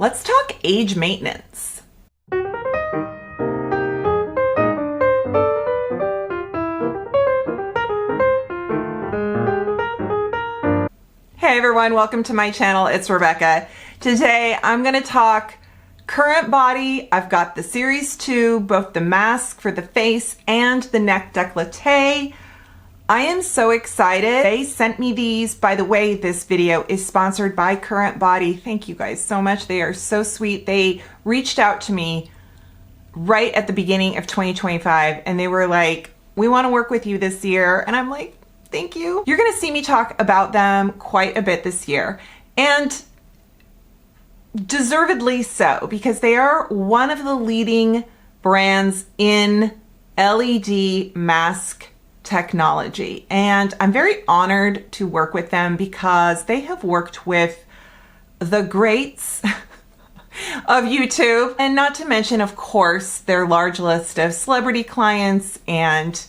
Let's talk age maintenance. Hey everyone, welcome to my channel. It's Rebecca. Today I'm going to talk current body. I've got the series 2, both the mask for the face and the neck décolleté. I am so excited. They sent me these. By the way, this video is sponsored by Current Body. Thank you guys so much. They are so sweet. They reached out to me right at the beginning of 2025 and they were like, we want to work with you this year. And I'm like, thank you. You're going to see me talk about them quite a bit this year, and deservedly so, because they are one of the leading brands in LED mask technology. And I'm very honored to work with them because they have worked with the greats of YouTube, and not to mention, of course, their large list of celebrity clients and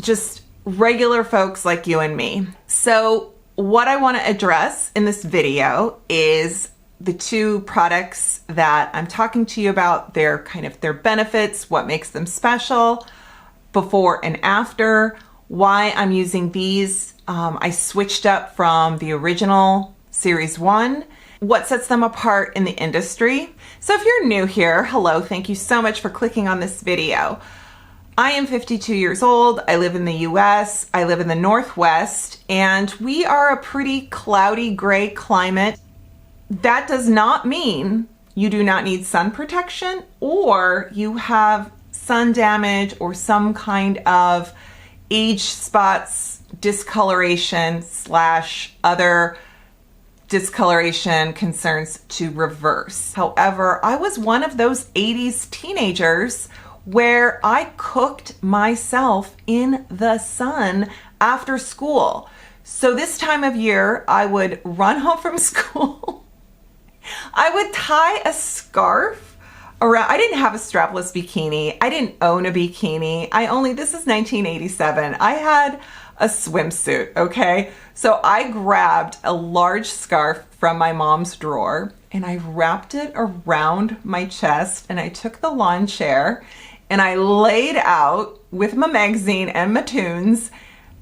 just regular folks like you and me. So what I want to address in this video is the 2 products that I'm talking to you about, their benefits, what makes them special, before and after, why I'm using these. I switched up from the original series 1, what sets them apart in the industry. So if you're new here, hello, thank you so much for clicking on this video. I am 52 years old. I live in the US. I live in the Northwest, and we are a pretty cloudy gray climate. That does not mean you do not need sun protection or you have sun damage or some kind of age spots, discoloration / other discoloration concerns to reverse. However, I was one of those 80s teenagers where I cooked myself in the sun after school. So this time of year, I would run home from school. I would tie a scarf around. I didn't have a strapless bikini. I didn't own a bikini. This is 1987. I had a swimsuit, okay? So I grabbed a large scarf from my mom's drawer and I wrapped it around my chest, and I took the lawn chair and I laid out with my magazine and my tunes,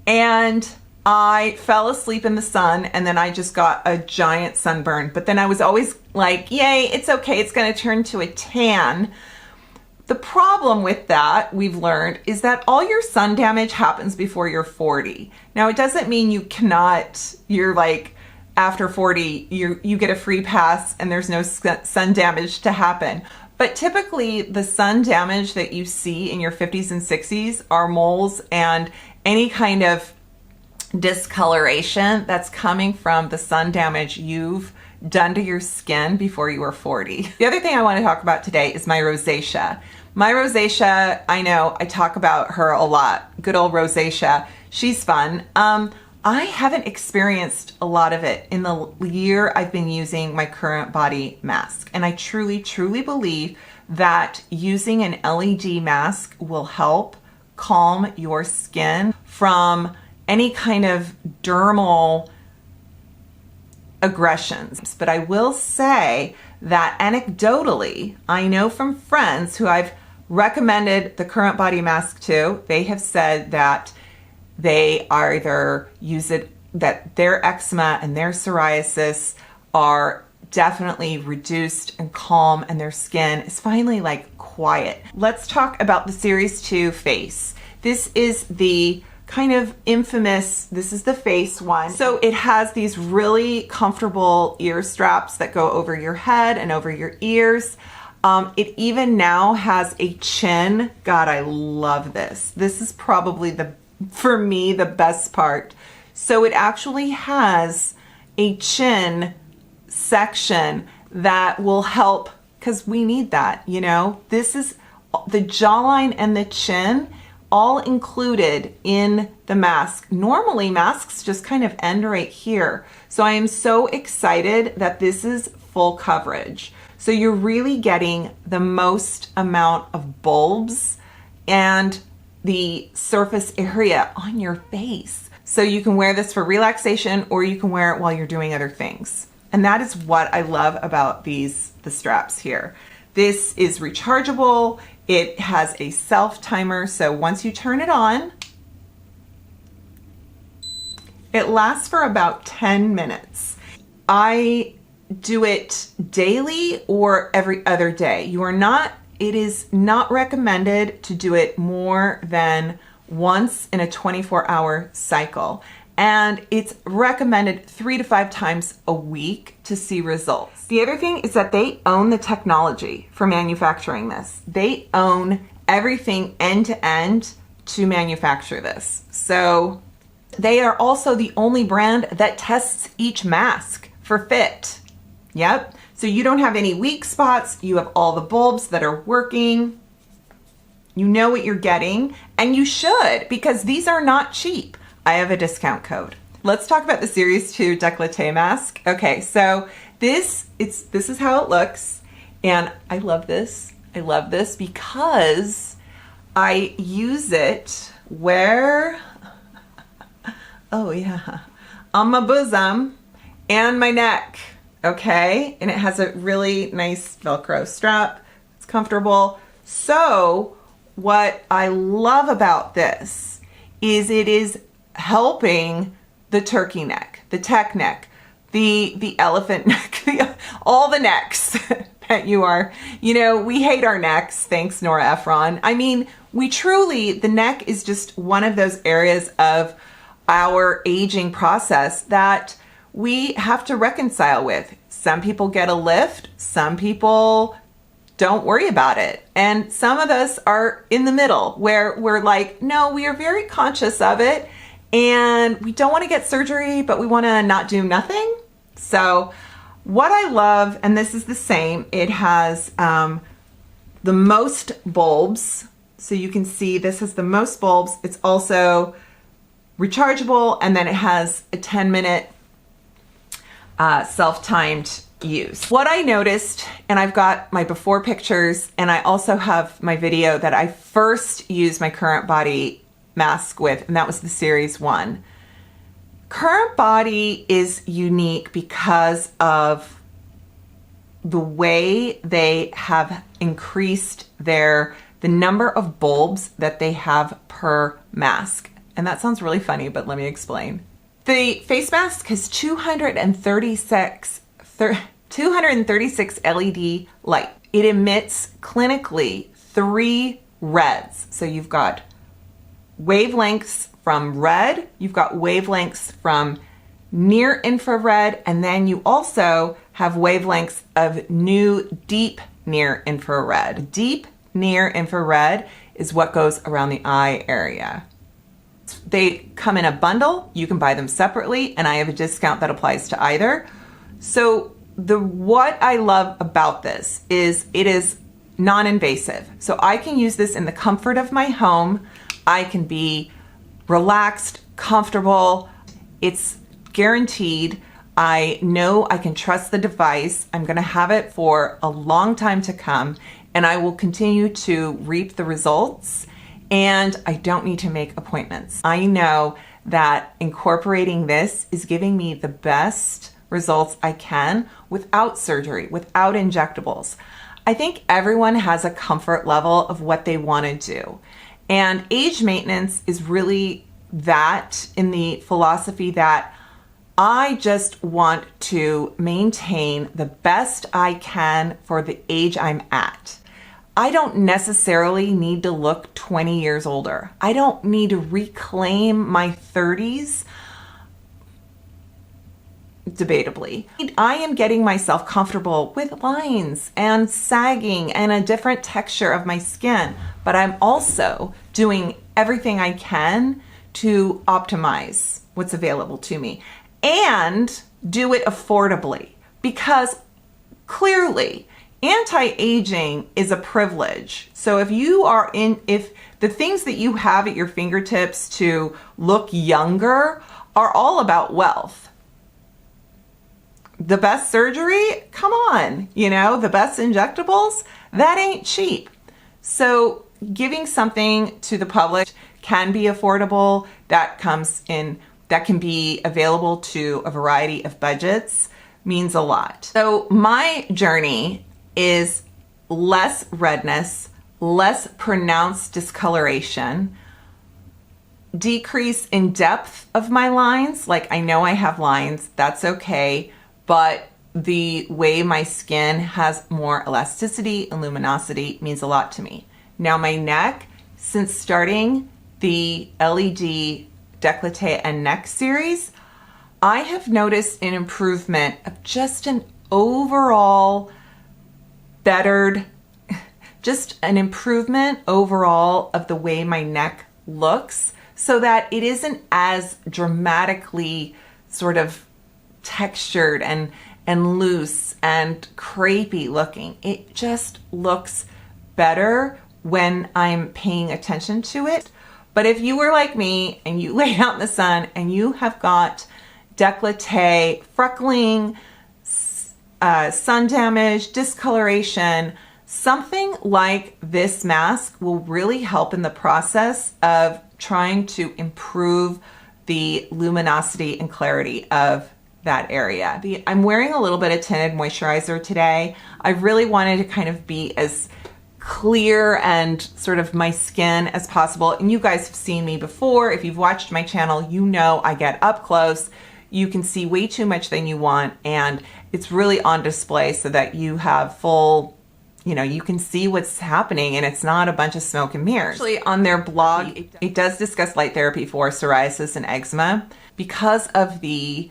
and I fell asleep in the sun, and then I just got a giant sunburn. But then I was always like, yay, it's okay, it's gonna turn to a tan. The problem with that, we've learned, is that all your sun damage happens before you're 40. Now, it doesn't mean you're like, after 40, you get a free pass and there's no sun damage to happen. But typically, the sun damage that you see in your 50s and 60s are moles and any kind of discoloration that's coming from the sun damage you've done to your skin before you were 40. The other thing I want to talk about today is my rosacea. My rosacea, I know I talk about her a lot. Good old rosacea. She's fun. I haven't experienced a lot of it in the year I've been using my Current Body mask. And I truly, truly believe that using an LED mask will help calm your skin from any kind of dermal aggressions. But I will say that anecdotally, I know from friends who I've recommended the Current Body mask to, they have said that they either use it, that their eczema and their psoriasis are definitely reduced and calm, and their skin is finally like quiet. Let's talk about the Series 2 face. This is the kind of infamous, this is the face one. So it has these really comfortable ear straps that go over your head and over your ears. It even now has a chin. God, I love this. This is probably for me, the best part. So it actually has a chin section that will help, because we need that, you know? This is the jawline and the chin all included in the mask. Normally masks just kind of end right here. So I am so excited that this is full coverage. So you're really getting the most amount of bulbs and the surface area on your face. So you can wear this for relaxation, or you can wear it while you're doing other things. And that is what I love about the straps here. This is rechargeable. It has a self timer. So once you turn it on, it lasts for about 10 minutes. I do it daily or every other day. It is not recommended to do it more than once in a 24-hour cycle. And it's recommended 3 to 5 times a week to see results. The other thing is that they own the technology for manufacturing this. They own everything end to end to manufacture this. So they are also the only brand that tests each mask for fit. Yep. So you don't have any weak spots. You have all the bulbs that are working. You know what you're getting, and you should, because these are not cheap. I have a discount code. Let's talk about the Series 2 Décolleté mask. Okay, so this is how it looks, and I love this. I love this because I use it where, oh yeah, on my bosom and my neck, okay? And it has a really nice Velcro strap. It's comfortable. So what I love about this is it is helping the turkey neck, the tech neck, the elephant neck, all the necks that we hate our necks, thanks Nora Ephron. I mean, the neck is just one of those areas of our aging process that we have to reconcile with. Some people get a lift, some people don't worry about it. And some of us are in the middle where we're like, no, we are very conscious of it and we don't want to get surgery, but we want to not do nothing. So what I love, and this is the same, it has the most bulbs. So you can see this has the most bulbs. It's also rechargeable, and then it has a 10-minute self-timed use. What I noticed, and I've got my before pictures, and I also have my video that I first used my Current Body mask with, and that was the Series 1. Current Body is unique because of the way they have increased the number of bulbs that they have per mask. And that sounds really funny, but let me explain. The face mask has 236 LED light. It emits clinically 3 reds. So you've got wavelengths from red, you've got wavelengths from near infrared, and then you also have wavelengths of new deep near infrared. Deep near infrared is what goes around the eye area. They come in a bundle. You can buy them separately, and I have a discount that applies to either. So what I love about this is it is non-invasive. So I can use this in the comfort of my home. I can be relaxed, comfortable. It's guaranteed. I know I can trust the device. I'm going to have it for a long time to come, and I will continue to reap the results. And I don't need to make appointments. I know that incorporating this is giving me the best results I can without surgery, without injectables. I think everyone has a comfort level of what they want to do. And age maintenance is really that, in the philosophy that I just want to maintain the best I can for the age I'm at. I don't necessarily need to look 20 years older. I don't need to reclaim my 30s, debatably. I am getting myself comfortable with lines and sagging and a different texture of my skin, but I'm also doing everything I can to optimize what's available to me and do it affordably, because clearly anti-aging is a privilege. So if the things that you have at your fingertips to look younger are all about wealth, the best surgery, come on, the best injectables, that ain't cheap. So giving something to the public can be affordable, that can be available to a variety of budgets. means a lot. So my journey is less redness, less pronounced discoloration, decrease in depth of my lines. Like, I know I have lines, that's okay, but the way my skin has more elasticity and luminosity means a lot to me. Now my neck, since starting the LED décolleté and neck series, I have noticed an improvement of just an overall bettered, just an improvement overall of the way my neck looks, so that it isn't as dramatically sort of textured and loose and crepey looking. It just looks better when I'm paying attention to it. But if you were like me and you lay out in the sun and you have got décolleté, freckling, sun damage, discoloration, something like this mask will really help in the process of trying to improve the luminosity and clarity of that area. I'm wearing a little bit of tinted moisturizer today. I really wanted to kind of be as clear and sort of my skin as possible. And you guys have seen me before. If you've watched my channel, you know I get up close. You can see way too much than you want, and it's really on display so that you have full, you know, you can see what's happening and it's not a bunch of smoke and mirrors. Actually, on their blog, it does discuss light therapy for psoriasis and eczema. Because of the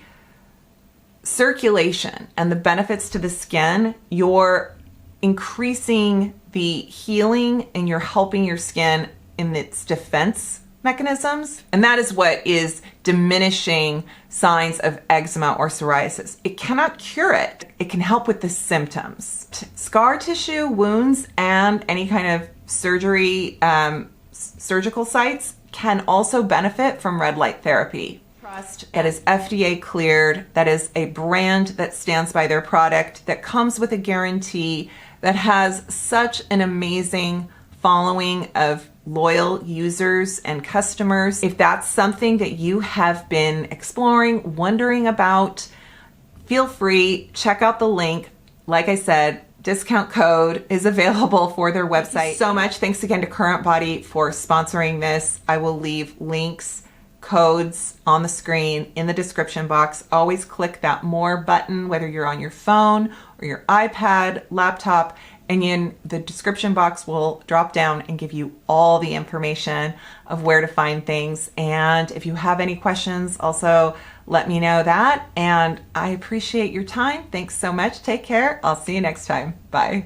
circulation and the benefits to the skin, you're increasing the healing and you're helping your skin in its defense mechanisms. And that is what is diminishing signs of eczema or psoriasis. It cannot cure it. It can help with the symptoms. Scar tissue, wounds, and any kind of surgery, surgical sites can also benefit from red light therapy. That is FDA cleared, that is a brand that stands by their product, that comes with a guarantee, that has such an amazing following of loyal users and customers. If that's something that you have been exploring, wondering about, feel free, check out the link. Like I said, discount code is available for their website. Thank you so much. Thanks again to Current Body for sponsoring this. I will leave links, codes on the screen in the description box. Always click that more button, whether you're on your phone or your iPad, laptop, and in the description box will drop down and give you all the information of where to find things. And if you have any questions, also let me know that. And I appreciate your time. Thanks so much. Take care. I'll see you next time. Bye.